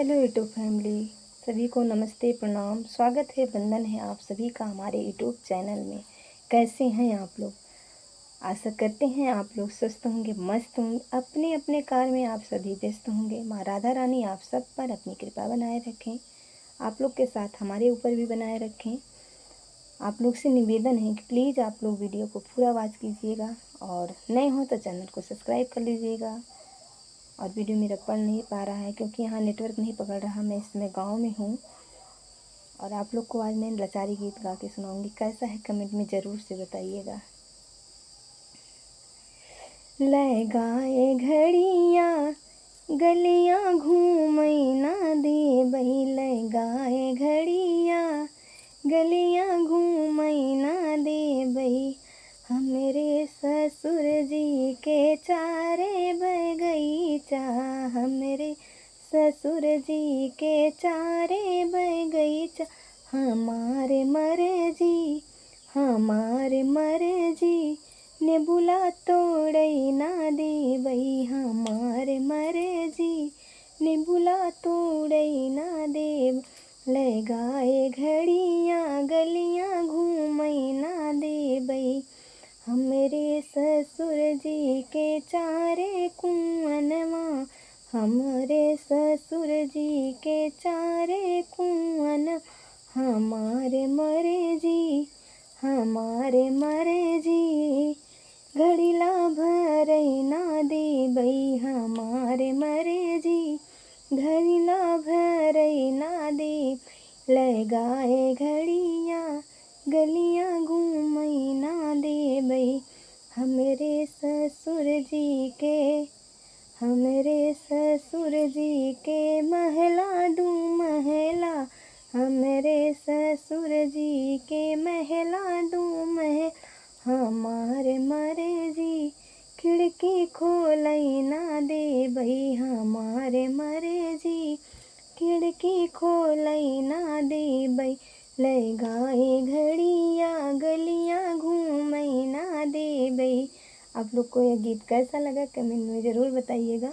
Hello YouTube family, सभी को नमस्ते प्रणाम। स्वागत है, वंदन है आप सभी का हमारे यूट्यूब चैनल में। कैसे हैं आप लोग? आशा करते हैं आप लोग स्वस्थ होंगे, मस्त होंगे, अपने अपने कार्य में आप सभी व्यस्त होंगे। माँ राधा रानी आप सब पर अपनी कृपा बनाए रखें, आप लोग के साथ हमारे ऊपर भी बनाए रखें। आप लोग से निवेदन है कि प्लीज़ आप लोग वीडियो को पूरा वॉच कीजिएगा और नए हो तो चैनल को सब्सक्राइब कर लीजिएगा। और वीडियो मेरा पढ़ नहीं पा रहा है क्योंकि यहाँ नेटवर्क नहीं पकड़ रहा। मैं इसमें गांव में हूँ और आप लोग को आज मैं लाचारी गीत गा के सुनाऊँगी। कैसा है कमेंट में ज़रूर से बताइएगा। लगाए घड़ियाँ गलियाँ घूमई ना दे बही, लगाए घड़ियाँ गलियाँ घूमई ना दे बही। हमरे ससुर जी के चारे बगीचा, हमरे ससुर जी के चारे बगीचा। हमारे मर्जी हमारे मर्जी ने बुला तोड़ई ना दे बही, हमारे मर्जी ने बुला तोड़ई ना दे। लगाए घड़ियाँ गलियाँ घूमई ना दे बही, हमरे ससुर जी के चारे कुआनवा, हमरे ससुर जी के चारे कुआन। हमारे मर्जी घड़िला भरई ना दे बही, हमारे मर्जी घड़िला भरई ना दे। लगाए घड़ियाँ गलियाँ घूमई ना दे बही, हमरे ससुर जी के महला दू महला, हमरे ससुर जी के महला दू महल। हमारे मर्जी खिड़की खोलई ना दे बही, हमारे मर्जी खिड़की खोलई ना दे बही। लगाए घड़ियाँ गलियाँ घूमई ना दे बही। आप लोग को यह गीत कैसा लगा कमेंट में ज़रूर बताइएगा।